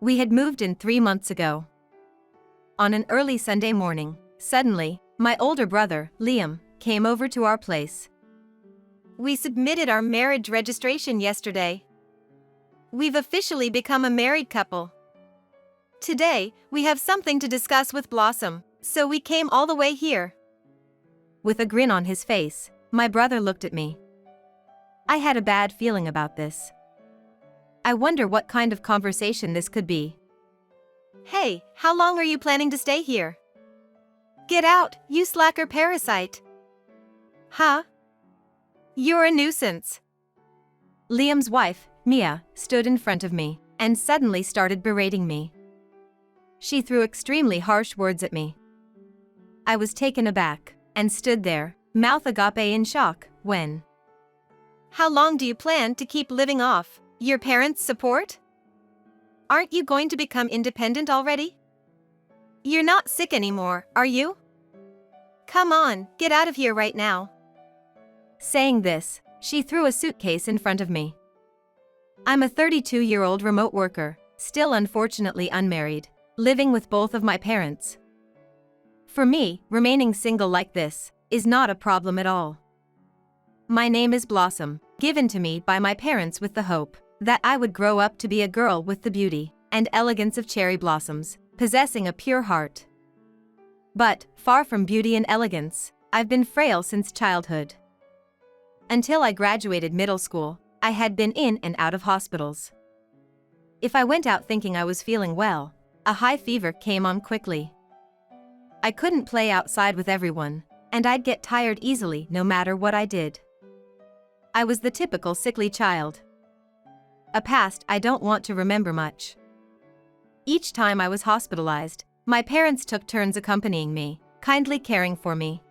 We had moved in 3 months ago. On an early Sunday morning, suddenly, my older brother, Liam, came over to our place. We submitted our marriage registration yesterday. We've officially become a married couple. Today, we have something to discuss with Blossom, so we came all the way here. With a grin on his face, my brother looked at me. I had a bad feeling about this. I wonder what kind of conversation this could be. Hey, how long are you planning to stay here? Get out, you slacker parasite. Huh? You're a nuisance. Liam's wife, Mia, stood in front of me and suddenly started berating me. She threw extremely harsh words at me. I was taken aback and stood there, mouth agape in shock, when. How long do you plan to keep living off your parents' support? Aren't you going to become independent already? You're not sick anymore, are you? Come on, get out of here right now. Saying this, she threw a suitcase in front of me. I'm a 32-year-old remote worker, still unfortunately unmarried, living with both of my parents. For me, remaining single like this is not a problem at all. My name is Blossom, given to me by my parents with the hope that I would grow up to be a girl with the beauty and elegance of cherry blossoms, possessing a pure heart. But, far from beauty and elegance, I've been frail since childhood. Until I graduated middle school, I had been in and out of hospitals. If I went out thinking I was feeling well, a high fever came on quickly. I couldn't play outside with everyone, and I'd get tired easily no matter what I did. I was the typical sickly child. A past I don't want to remember much. Each time I was hospitalized, my parents took turns accompanying me, kindly caring for me.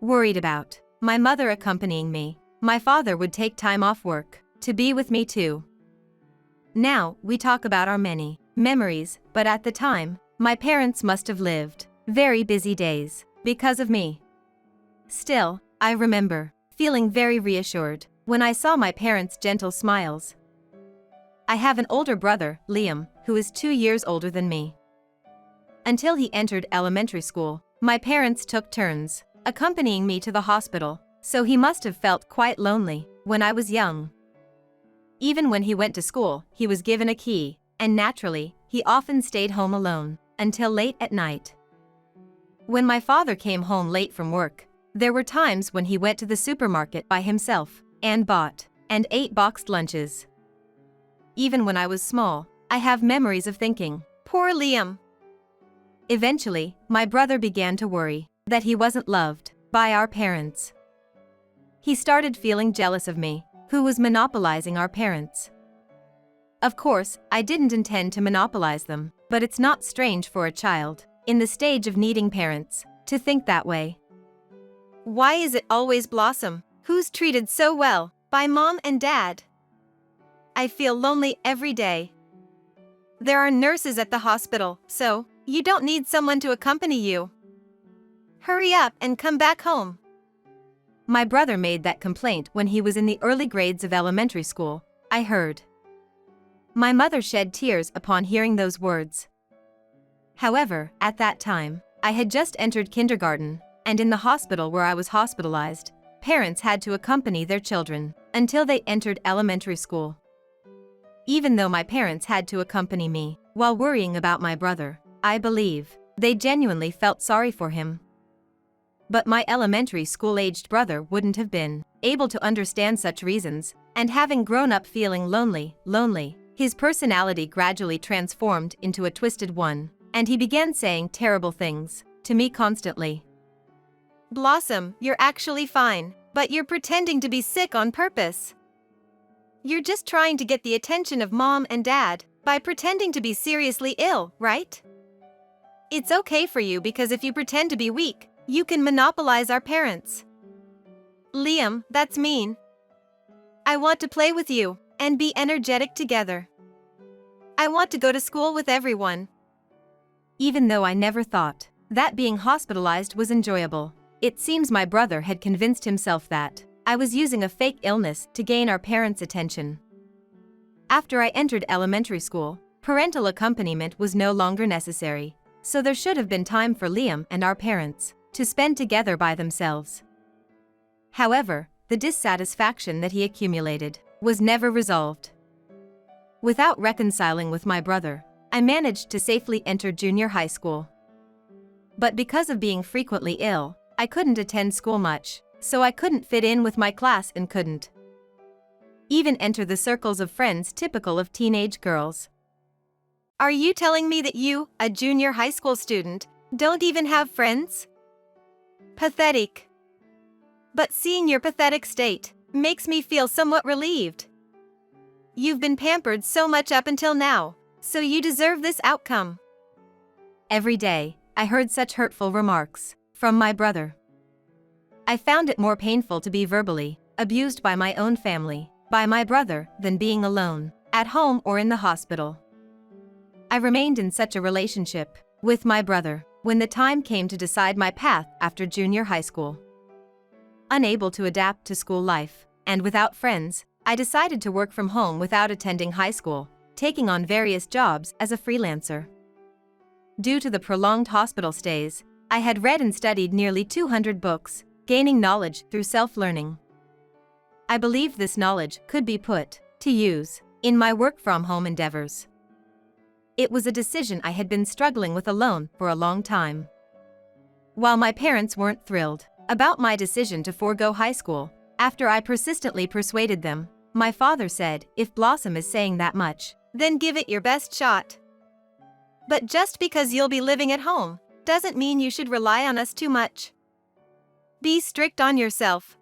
Worried about my mother accompanying me, my father would take time off work to be with me too. Now, we talk about our many memories, but at the time, my parents must have lived very busy days because of me. Still, I remember feeling very reassured when I saw my parents' gentle smiles. I have an older brother, Liam, who is 2 years older than me. Until he entered elementary school, my parents took turns accompanying me to the hospital, so he must have felt quite lonely when I was young. Even when he went to school, he was given a key, and naturally, he often stayed home alone until late at night. When my father came home late from work, there were times when he went to the supermarket by himself and bought and ate boxed lunches. Even when I was small, I have memories of thinking, poor Liam. Eventually, my brother began to worry that he wasn't loved by our parents. He started feeling jealous of me, who was monopolizing our parents. Of course, I didn't intend to monopolize them, but it's not strange for a child, in the stage of needing parents, to think that way. Why is it always Blossom, who's treated so well by mom and dad? I feel lonely every day. There are nurses at the hospital, so you don't need someone to accompany you. Hurry up and come back home. My brother made that complaint when he was in the early grades of elementary school, I heard. My mother shed tears upon hearing those words. However, at that time, I had just entered kindergarten, and in the hospital where I was hospitalized, parents had to accompany their children until they entered elementary school. Even though my parents had to accompany me while worrying about my brother, I believe they genuinely felt sorry for him. But my elementary school-aged brother wouldn't have been able to understand such reasons, and having grown up feeling lonely, his personality gradually transformed into a twisted one, and he began saying terrible things to me constantly. Blossom, you're actually fine, but you're pretending to be sick on purpose. You're just trying to get the attention of mom and dad by pretending to be seriously ill, right? It's okay for you because if you pretend to be weak, you can monopolize our parents. Liam, that's mean. I want to play with you and be energetic together. I want to go to school with everyone. Even though I never thought that being hospitalized was enjoyable, it seems my brother had convinced himself that I was using a fake illness to gain our parents' attention. After I entered elementary school, Parental accompaniment was no longer necessary, so there should have been time for Liam and our parents to spend together by themselves. However, the dissatisfaction that he accumulated was never resolved. Without reconciling with my brother, I managed to safely enter junior high school. But because of being frequently ill, I couldn't attend school much, so I couldn't fit in with my class and couldn't even enter the circles of friends typical of teenage girls. Are you telling me that you, a junior high school student, don't even have friends? Pathetic. But seeing your pathetic state makes me feel somewhat relieved. You've been pampered so much up until now, so you deserve this outcome. Every day, I heard such hurtful remarks from my brother. I found it more painful to be verbally abused by my own family, by my brother, than being alone, at home or in the hospital. I remained in such a relationship with my brother when the time came to decide my path after junior high school. Unable to adapt to school life, and without friends, I decided to work from home without attending high school, taking on various jobs as a freelancer. Due to the prolonged hospital stays, I had read and studied nearly 200 books, gaining knowledge through self-learning. I believed this knowledge could be put to use in my work-from-home endeavors. It was a decision I had been struggling with alone for a long time. While my parents weren't thrilled about my decision to forego high school, after I persistently persuaded them, my father said, "If Blossom is saying that much, then give it your best shot. But just because you'll be living at home doesn't mean you should rely on us too much. Be strict on yourself."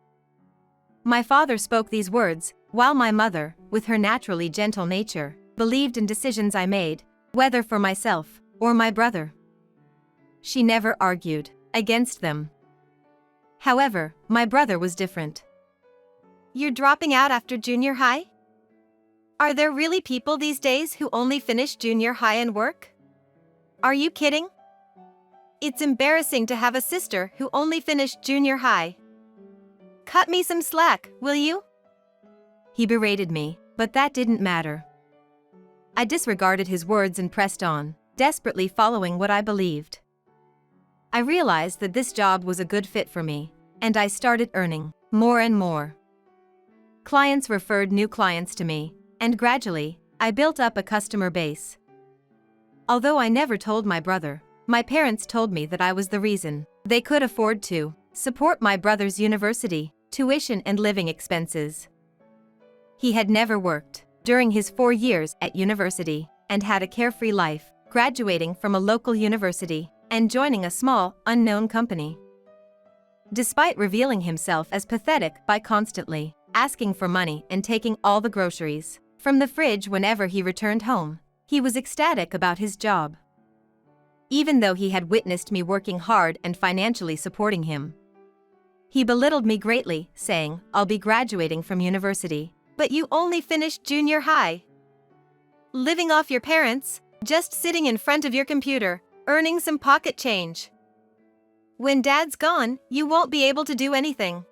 My father spoke these words, while my mother, with her naturally gentle nature, believed in decisions I made, whether for myself or my brother. She never argued against them. However, my brother was different. You're dropping out after junior high? Are there really people these days who only finish junior high and work? Are you kidding? It's embarrassing to have a sister who only finished junior high. Cut me some slack, will you? He berated me, but that didn't matter. I disregarded his words and pressed on, desperately following what I believed. I realized that this job was a good fit for me, and I started earning more and more. Clients referred new clients to me, and gradually, I built up a customer base. Although I never told my brother, my parents told me that I was the reason they could afford to support my brother's university, tuition and living expenses. He had never worked during his 4 years at university and had a carefree life, graduating from a local university and joining a small, unknown company. Despite revealing himself as pathetic by constantly asking for money and taking all the groceries from the fridge whenever he returned home, he was ecstatic about his job. Even though he had witnessed me working hard and financially supporting him, he belittled me greatly, saying, "I'll be graduating from university, but you only finished junior high. Living off your parents, just sitting in front of your computer, earning some pocket change. When dad's gone, you won't be able to do anything."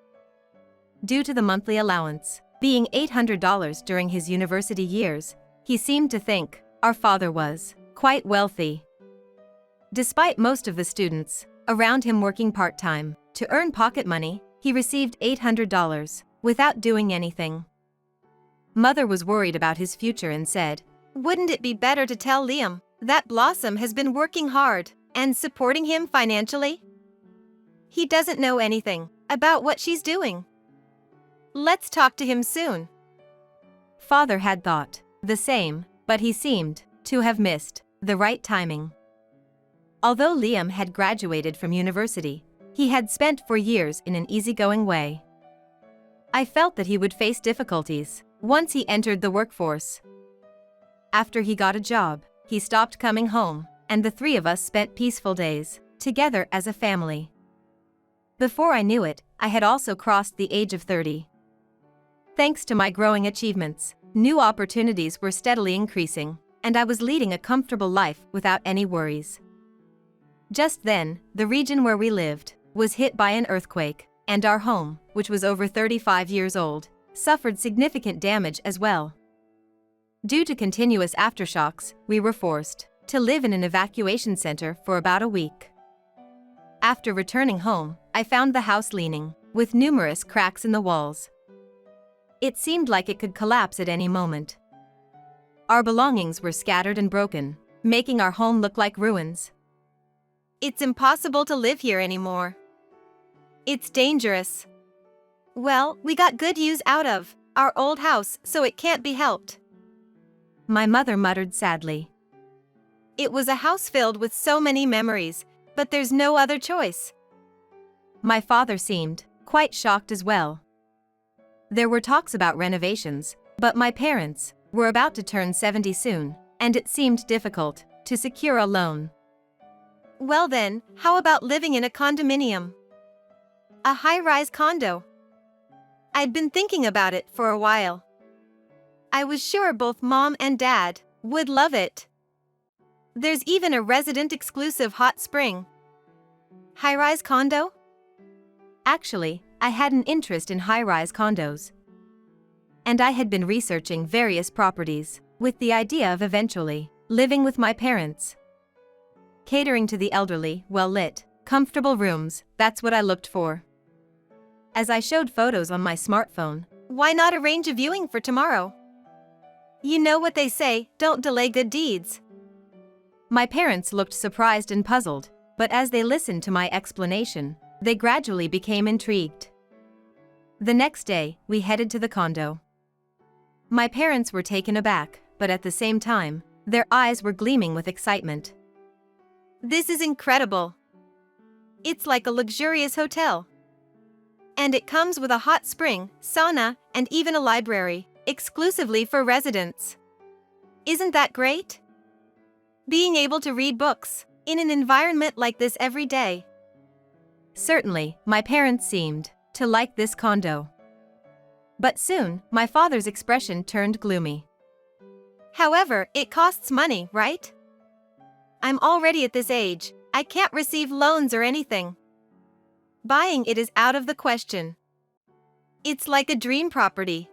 Due to the monthly allowance being $800 during his university years, he seemed to think our father was quite wealthy. Despite most of the students around him working part-time to earn pocket money, he received $800 without doing anything. Mother was worried about his future and said, "Wouldn't it be better to tell Liam that Blossom has been working hard and supporting him financially? He doesn't know anything about what she's doing. Let's talk to him soon." Father had thought the same, but he seemed to have missed the right timing. Although Liam had graduated from university, he had spent 4 years in an easygoing way. I felt that he would face difficulties once he entered the workforce. After he got a job, he stopped coming home, and the 3 of us spent peaceful days together as a family. Before I knew it, I had also crossed the age of 30. Thanks to my growing achievements, new opportunities were steadily increasing, and I was leading a comfortable life without any worries. Just then, the region where we lived was hit by an earthquake, and our home, which was over 35 years old, suffered significant damage as well. Due to continuous aftershocks, we were forced to live in an evacuation center for about a week. After returning home, I found the house leaning, with numerous cracks in the walls. It seemed like it could collapse at any moment. Our belongings were scattered and broken, making our home look like ruins. It's impossible to live here anymore. It's dangerous. Well, we got good use out of our old house, so it can't be helped. My mother muttered sadly. It was a house filled with so many memories, but there's no other choice. My father seemed quite shocked as well. There were talks about renovations, but my parents were about to turn 70 soon, and it seemed difficult to secure a loan. Well then, how about living in a condominium? A high-rise condo. I'd been thinking about it for a while. I was sure both Mom and Dad would love it. There's even a resident-exclusive hot spring. High-rise condo? Actually, I had an interest in high-rise condos. And I had been researching various properties, with the idea of eventually living with my parents. Catering to the elderly, well-lit, comfortable rooms, that's what I looked for. As I showed photos on my smartphone, why not arrange a viewing for tomorrow? You know what they say, don't delay good deeds. My parents looked surprised and puzzled, but as they listened to my explanation, they gradually became intrigued. The next day, we headed to the condo. My parents were taken aback, but at the same time, their eyes were gleaming with excitement. This is incredible. It's like a luxurious hotel. And it comes with a hot spring, sauna, and even a library, exclusively for residents. Isn't that great? Being able to read books in an environment like this every day. Certainly, my parents seemed to like this condo. But soon, my father's expression turned gloomy. However, it costs money, right? I'm already at this age, I can't receive loans or anything. Buying it is out of the question. It's like a dream property.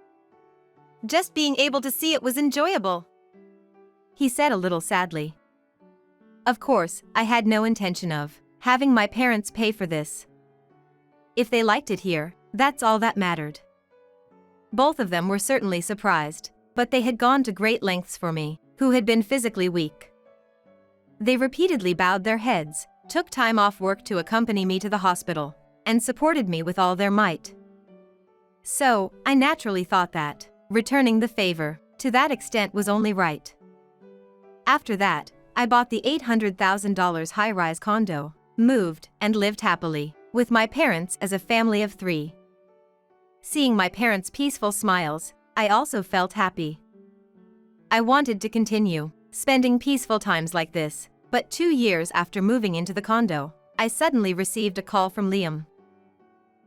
Just being able to see it was enjoyable, he said a little sadly. Of course, I had no intention of having my parents pay for this. If they liked it here, that's all that mattered. Both of them were certainly surprised, but they had gone to great lengths for me, who had been physically weak. They repeatedly bowed their heads, took time off work to accompany me to the hospital, and supported me with all their might. So, I naturally thought that returning the favor to that extent was only right. After that, I bought the $800,000 high-rise condo, moved, and lived happily with my parents as a family of 3. Seeing my parents' peaceful smiles, I also felt happy. I wanted to continue spending peaceful times like this, but 2 years after moving into the condo, I suddenly received a call from Liam.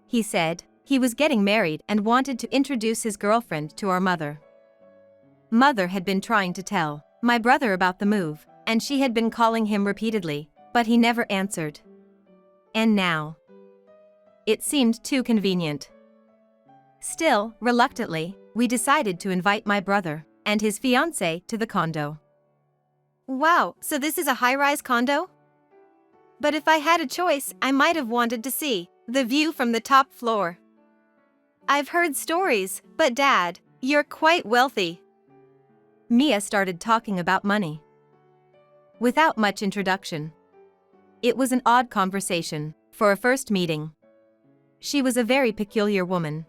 He said he was getting married and wanted to introduce his girlfriend to our mother. Mother had been trying to tell my brother about the move, and she had been calling him repeatedly, but he never answered. And now, it seemed too convenient. Still, reluctantly, we decided to invite my brother and his fiancée to the condo. Wow, so this is a high-rise condo? But if I had a choice, I might have wanted to see the view from the top floor. I've heard stories, but Dad, you're quite wealthy. Mia started talking about money. Without much introduction. It was an odd conversation for a first meeting. She was a very peculiar woman.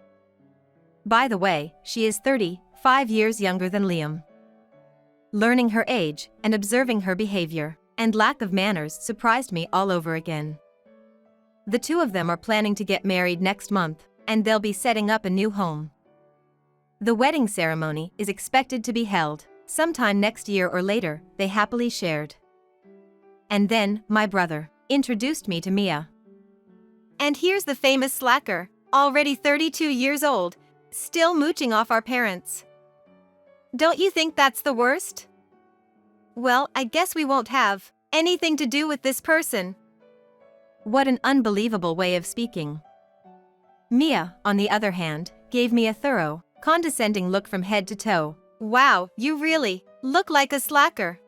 By the way, she is 35 years younger than Liam. Learning her age and observing her behavior and lack of manners surprised me all over again. The two of them are planning to get married next month, and they'll be setting up a new home. The wedding ceremony is expected to be held sometime next year or later, they happily shared. And then, my brother introduced me to Mia. And here's the famous slacker, already 32 years old, still mooching off our parents. Don't you think that's the worst? Well, I guess we won't have anything to do with this person. What an unbelievable way of speaking. Mia, on the other hand, gave me a thorough, condescending look from head to toe, Wow, you really look like a slacker.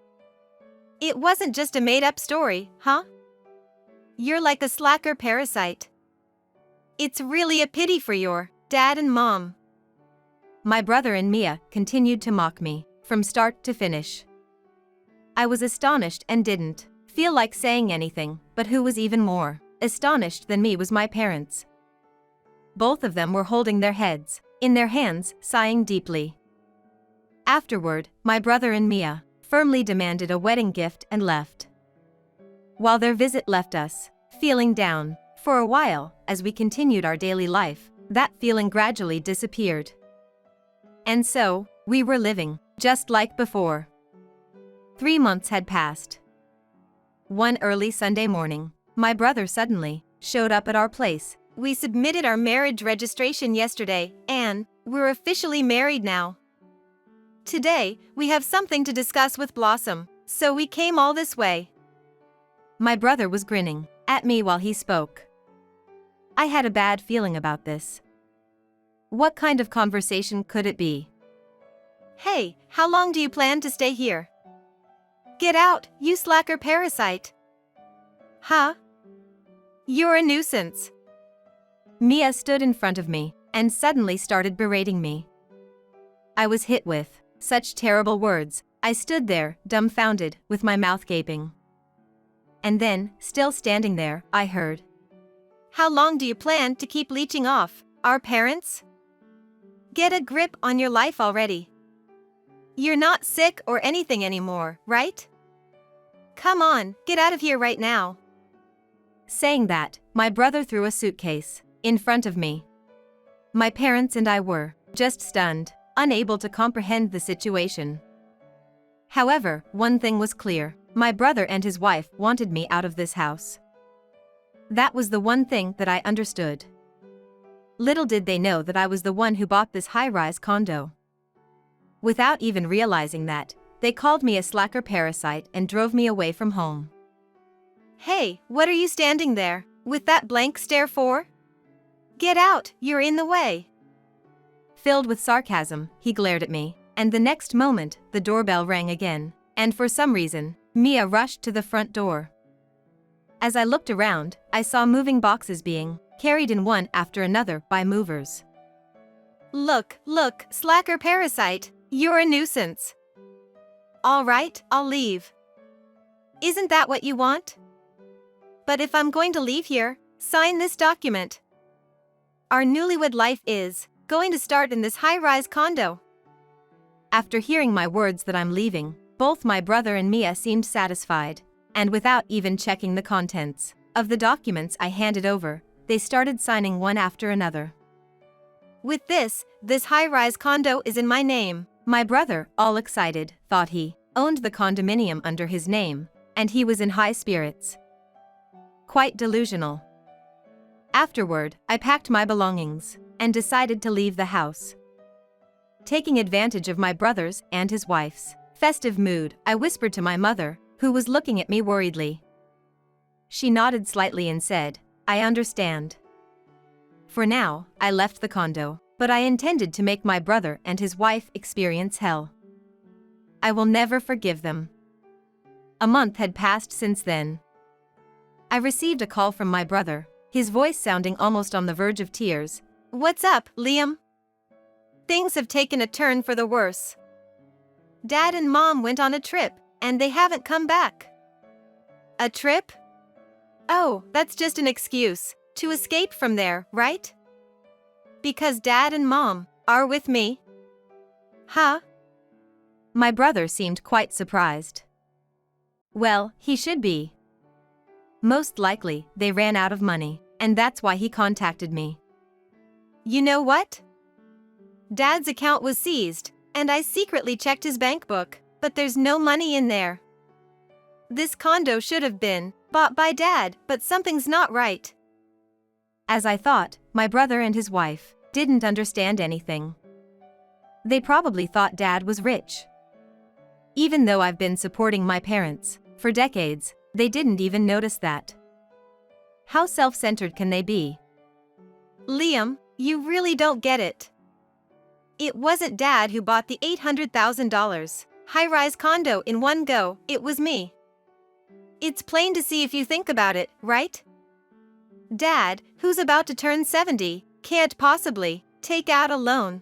It wasn't just a made-up story, huh? You're like a slacker parasite. It's really a pity for your dad and mom. My brother and Mia continued to mock me, from start to finish. I was astonished and didn't feel like saying anything, but who was even more astonished than me was my parents. Both of them were holding their heads in their hands, sighing deeply. Afterward, my brother and Mia firmly demanded a wedding gift and left. While their visit left us feeling down for a while, as we continued our daily life, that feeling gradually disappeared. And so, we were living just like before. 3 months had passed. One early Sunday morning, my brother suddenly showed up at our place. We submitted our marriage registration yesterday, and we're officially married now. Today, we have something to discuss with Blossom, so we came all this way. My brother was grinning at me while he spoke. I had a bad feeling about this. What kind of conversation could it be? Hey, how long do you plan to stay here? Get out, you slacker parasite. Huh? You're a nuisance. Mia stood in front of me and suddenly started berating me. I was hit with such terrible words. I stood there, dumbfounded, with my mouth gaping. And then, still standing there, I heard, "How long do you plan to keep leeching off our parents? Get a grip on your life already. You're not sick or anything anymore, right? Come on, get out of here right now." Saying that, my brother threw a suitcase in front of me. My parents and I were just stunned, unable to comprehend the situation. However, one thing was clear: my brother and his wife wanted me out of this house. That was the one thing that I understood. Little did they know that I was the one who bought this high-rise condo. Without even realizing that, they called me a slacker parasite and drove me away from home. Hey, what are you standing there with that blank stare for? Get out, you're in the way. Filled with sarcasm, he glared at me, and the next moment, the doorbell rang again, and for some reason, Mia rushed to the front door. As I looked around, I saw moving boxes being carried in one after another by movers. Look, slacker parasite, you're a nuisance. All right, I'll leave. Isn't that what you want? But if I'm going to leave here, sign this document. Our newlywed life is going to start in this high-rise condo. After hearing my words that I'm leaving, both my brother and Mia seemed satisfied, and without even checking the contents of the documents I handed over, they started signing one after another. With this high-rise condo is in my name. My brother, all excited, thought he owned the condominium under his name, and he was in high spirits. Quite delusional. Afterward, I packed my belongings and decided to leave the house. Taking advantage of my brother's and his wife's festive mood, I whispered to my mother, who was looking at me worriedly. She nodded slightly and said, "I understand." For now, I left the condo, but I intended to make my brother and his wife experience hell. I will never forgive them. A month had passed since then. I received a call from my brother, his voice sounding almost on the verge of tears. "What's up, Liam? Things have taken a turn for the worse. Dad and Mom went on a trip, and they haven't come back." "A trip? Oh, that's just an excuse to escape from there, right? Because Dad and Mom are with me?" "Huh?" My brother seemed quite surprised. Well, he should be. Most likely, they ran out of money, and that's why he contacted me. You know what? Dad's account was seized, and I secretly checked his bank book, but there's no money in there. This condo should have been bought by Dad, but something's not right. As I thought, my brother and his wife didn't understand anything. They probably thought Dad was rich. Even though I've been supporting my parents for decades, they didn't even notice that. How self-centered can they be? Liam, you really don't get it. It wasn't Dad who bought the $800,000 high-rise condo in one go, it was me. It's plain to see if you think about it, right? Dad, who's about to turn 70, can't possibly take out a loan.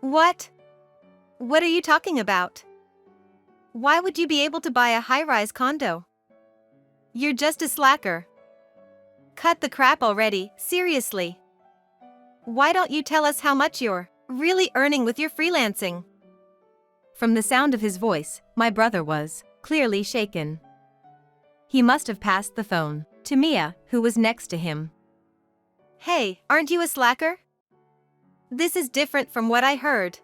What? What are you talking about? Why would you be able to buy a high-rise condo? You're just a slacker. Cut the crap already, seriously. Why don't you tell us how much you're really earning with your freelancing? From the sound of his voice, my brother was clearly shaken. He must have passed the phone to Mia, who was next to him. Hey, aren't you a slacker? This is different from what I heard.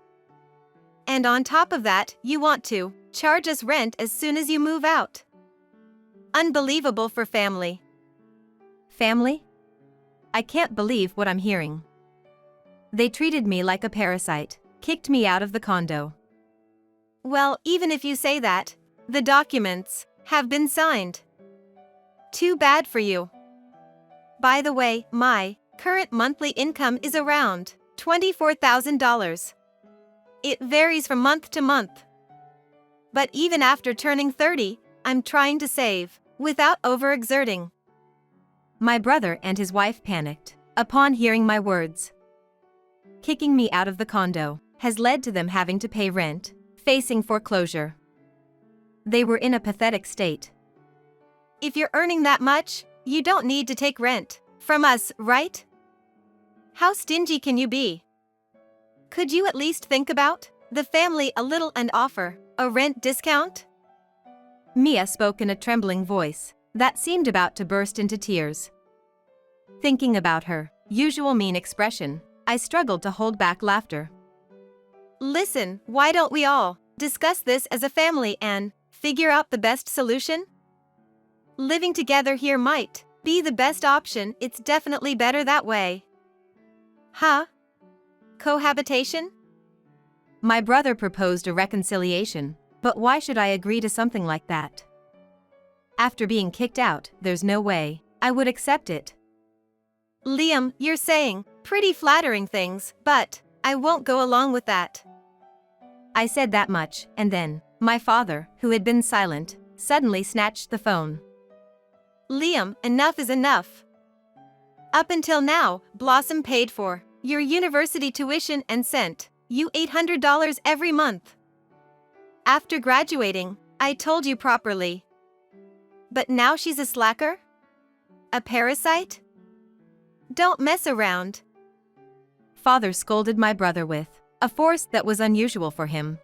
And on top of that, you want to charge us rent as soon as you move out. Unbelievable for family. Family? I can't believe what I'm hearing. They treated me like a parasite, kicked me out of the condo. Well, even if you say that, the documents have been signed. Too bad for you. By the way, my current monthly income is around $24,000. It varies from month to month. But even after turning 30, I'm trying to save without overexerting. My brother and his wife panicked upon hearing my words. Kicking me out of the condo has led to them having to pay rent, facing foreclosure. They were in a pathetic state. If you're earning that much, you don't need to take rent from us, right? How stingy can you be? Could you at least think about the family a little and offer a rent discount? Mia spoke in a trembling voice that seemed about to burst into tears. Thinking about her usual mean expression, I struggled to hold back laughter. Listen, why don't we all discuss this as a family and figure out the best solution? Living together here might be the best option. It's definitely better that way. Huh? Cohabitation? My brother proposed a reconciliation, but why should I agree to something like that? After being kicked out, there's no way I would accept it. Liam, you're saying pretty flattering things, but I won't go along with that. I said that much, and then my father, who had been silent, suddenly snatched the phone. Liam, enough is enough. Up until now, Blossom paid for your university tuition and sent you $800 every month. After graduating, I told you properly. But now she's a slacker? A parasite? Don't mess around. Father scolded my brother with a force that was unusual for him.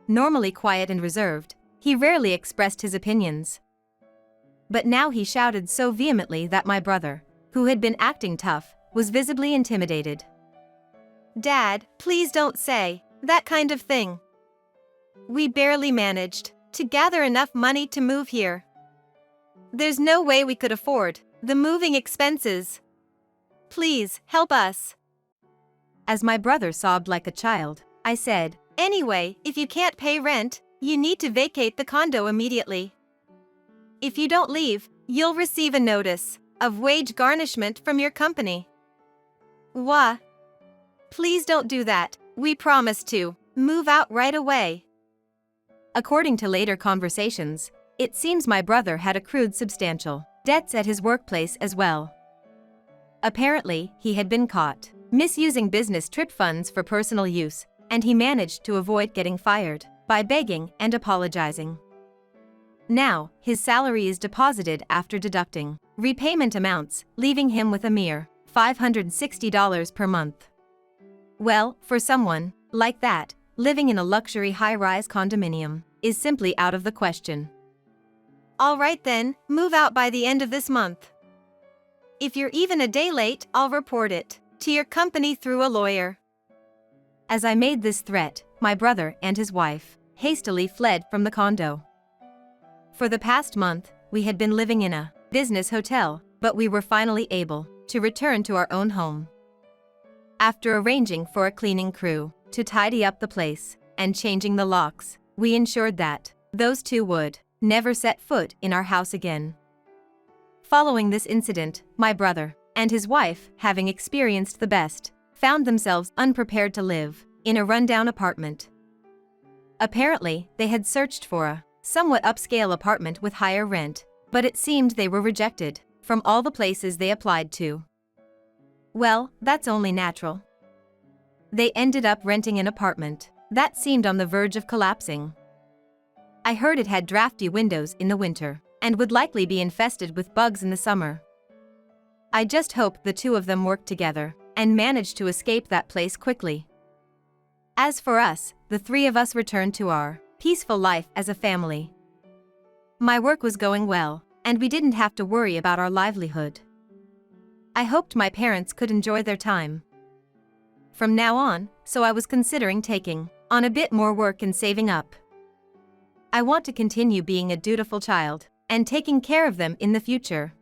Normally quiet and reserved, he rarely expressed his opinions. But now he shouted so vehemently that my brother, who had been acting tough, was visibly intimidated. Dad, please don't say that kind of thing. We barely managed to gather enough money to move here. There's no way we could afford the moving expenses. Please, help us. As my brother sobbed like a child, I said, Anyway, if you can't pay rent, you need to vacate the condo immediately. If you don't leave, you'll receive a notice of wage garnishment from your company. Wha? Please don't do that. We promise to move out right away. According to later conversations, it seems my brother had accrued substantial debts at his workplace as well. Apparently, he had been caught misusing business trip funds for personal use, and he managed to avoid getting fired by begging and apologizing. Now, his salary is deposited after deducting repayment amounts, leaving him with a mere $560 per month. Well, for someone like that, living in a luxury high-rise condominium is simply out of the question. All right then, move out by the end of this month. If you're even a day late, I'll report it to your company through a lawyer. As I made this threat, my brother and his wife hastily fled from the condo. For the past month, we had been living in a business hotel, but we were finally able to return to our own home. After arranging for a cleaning crew to tidy up the place and changing the locks, we ensured that those two would never set foot in our house again. Following this incident, my brother and his wife, having experienced the best found themselves unprepared to live in a rundown apartment. Apparently, they had searched for a somewhat upscale apartment with higher rent, but it seemed they were rejected from all the places they applied to. Well, that's only natural. They ended up renting an apartment that seemed on the verge of collapsing. I heard it had drafty windows in the winter and would likely be infested with bugs in the summer. I just hoped the two of them worked together and managed to escape that place quickly. As for us, the three of us returned to our peaceful life as a family. My work was going well, and we didn't have to worry about our livelihood. I hoped my parents could enjoy their time from now on, so I was considering taking on a bit more work and saving up. I want to continue being a dutiful child and taking care of them in the future.